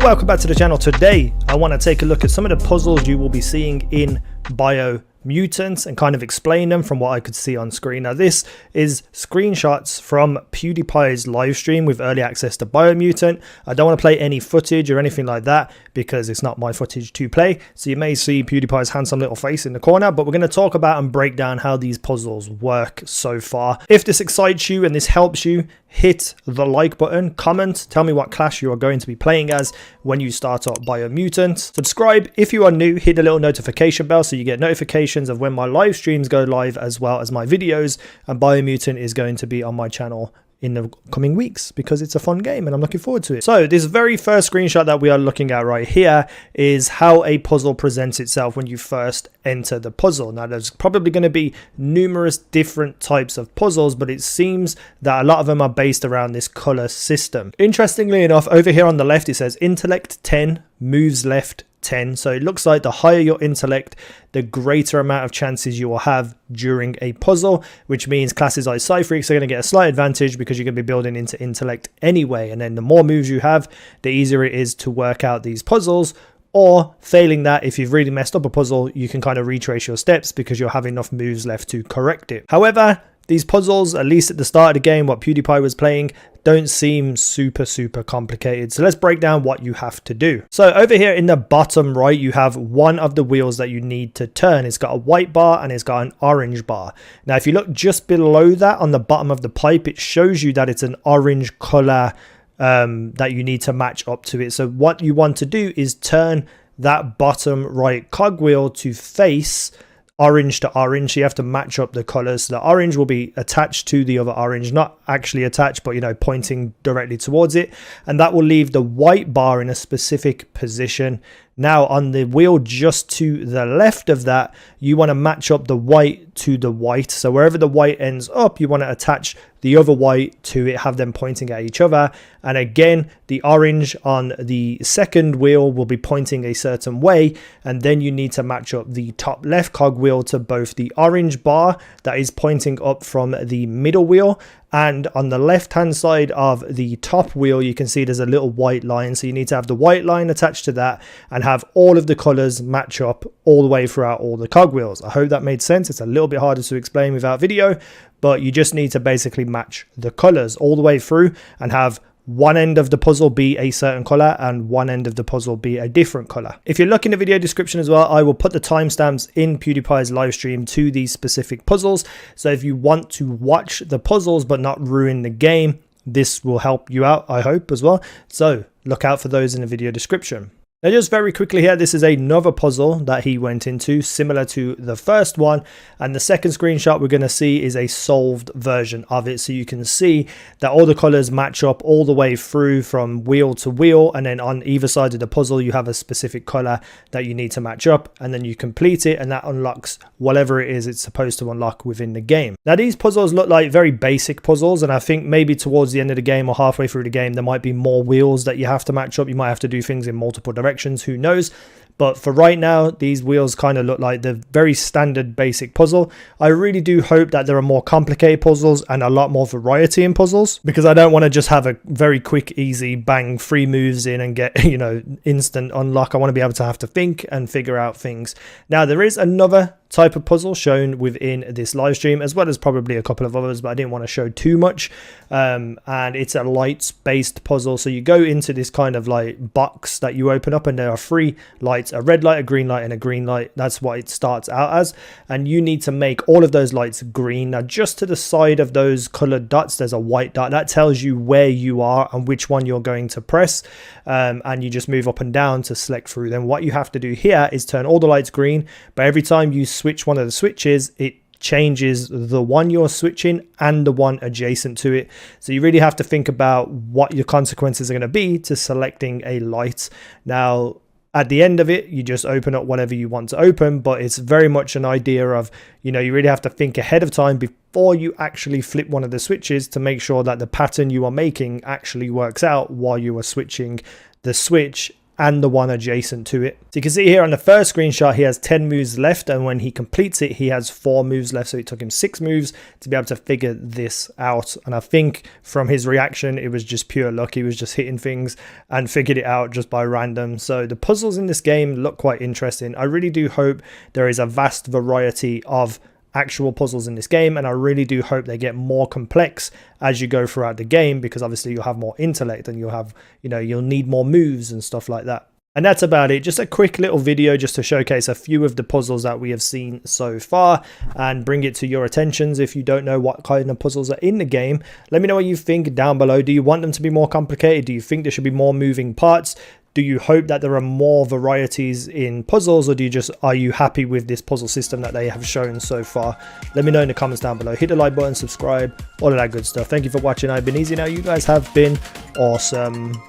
welcome back to the channel. Today I want to take a look at some of the puzzles you will be seeing in Biomutant and kind of explain them from what I could see on screen. Now this is screenshots from PewDiePie's live stream with early access to Biomutant. I don't want to play any footage or anything like that because it's not my footage to play, so you may see PewDiePie's handsome little face in the corner, but we're going to talk about and break down how these puzzles work so far. If this excites you and this helps you, hit the like button, comment, tell me what class you are going to be playing as when you start up Biomutant. Subscribe if you are new, hit the little notification bell so you get notifications of when my live streams go live as well as my videos, and Biomutant is going to be on my channel in the coming weeks because it's a fun game and I'm looking forward to it. So this very first screenshot that we are looking at right here is how a puzzle presents itself when you first enter the puzzle. Now there's probably going to be numerous different types of puzzles, but it seems that a lot of them are based around this color system. Interestingly enough, over here on the left it says intellect 10, moves left 10. So it looks like the higher your intellect, the greater amount of chances you will have during a puzzle, which means classes like Psy-Freaks are going to get a slight advantage because you're going to be building into intellect anyway. And then the more moves you have, the easier it is to work out these puzzles. Or failing that, if you've really messed up a puzzle, you can kind of retrace your steps because you'll have enough moves left to correct it. However, these puzzles, at least at the start of the game, what PewDiePie was playing, don't seem super complicated. So let's break down what you have to do. So over here in the bottom right, you have one of the wheels that you need to turn. It's got a white bar and it's got an orange bar. Now, if you look just below that on the bottom of the pipe, it shows you that it's an orange color that you need to match up to it. So what you want to do is turn that bottom right cogwheel to face orange to orange. So you have to match up the colors. So the orange will be attached to the other orange, not actually attached, but you know, pointing directly towards it, and that will leave the white bar in a specific position. Now on the wheel just to the left of that, you want to match up the white to the white. So wherever the white ends up, you want to attach the other white to it, have them pointing at each other. And again, the orange on the second wheel will be pointing a certain way, and then you need to match up the top left cogwheel to both the orange bar that is pointing up from the middle wheel, and on the left hand side of the top wheel you can see there's a little white line. So you need to have the white line attached to that and have all of the colors match up all the way throughout all the cogwheels. I hope that made sense. It's a little bit harder to explain without video, but you just need to basically match the colors all the way through and have one end of the puzzle be a certain color and one end of the puzzle be a different color. If you look in the video description as well, I will put the timestamps in PewDiePie's live stream to these specific puzzles. So if you want to watch the puzzles but not ruin the game, this will help you out, I hope, as well. So look out for those in the video description. Now just very quickly here, this is another puzzle that he went into similar to the first one, and the second screenshot we're going to see is a solved version of it. So you can see that all the colors match up all the way through from wheel to wheel, and then on either side of the puzzle you have a specific color that you need to match up, and then you complete it and that unlocks whatever it is it's supposed to unlock within the game. Now these puzzles look like very basic puzzles, and I think maybe towards the end of the game or halfway through the game there might be more wheels that you have to match up. You might have to do things in multiple directions, who knows. But for right now, these wheels kind of look like the very standard basic puzzle. I really do hope that there are more complicated puzzles and a lot more variety in puzzles, because I don't want to just have a very quick, easy, bang, 3 moves in and get, you know, instant unlock. I want to be able to have to think and figure out things. Now, there is another type of puzzle shown within this live stream, as well as probably a couple of others, but I didn't want to show too much. And it's a lights based puzzle. So you go into this kind of like box that you open up, and there are 3 lights, a red light, a green light, and a green light. That's what it starts out as, and you need to make all of those lights green. Now just to the side of those colored dots there's a white dot that tells you where you are and which one you're going to press, and you just move up and down to select through them. What you have to do here is turn all the lights green, but every time you switch one of the switches, it changes the one you're switching and the one adjacent to it. So you really have to think about what your consequences are going to be to selecting a light. Now at the end of it, you just open up whatever you want to open, but it's very much an idea of, you know, you really have to think ahead of time before you actually flip one of the switches to make sure that the pattern you are making actually works out while you are switching the switch and the one adjacent to it. So you can see here on the first screenshot, he has 10 moves left, and when he completes it, he has 4 moves left. So it took him 6 moves to be able to figure this out. And I think from his reaction, it was just pure luck. He was just hitting things and figured it out just by random. So the puzzles in this game look quite interesting. I really do hope there is a vast variety of actual puzzles in this game, and I really do hope they get more complex as you go throughout the game, because obviously you'll have more intellect and you'll have, you'll need more moves and stuff like that. And that's about it. Just a quick little video just to showcase a few of the puzzles that we have seen so far and bring it to your attentions. If you don't know what kind of puzzles are in the game, let me know what you think down below. Do you want them to be more complicated? Do you think there should be more moving parts? Do you hope that there are more varieties in puzzles, or are you happy with this puzzle system that they have shown so far? Let me know in the comments down below. Hit the like button, subscribe, all of that good stuff. Thank you for watching. I've been easynow. You guys have been awesome.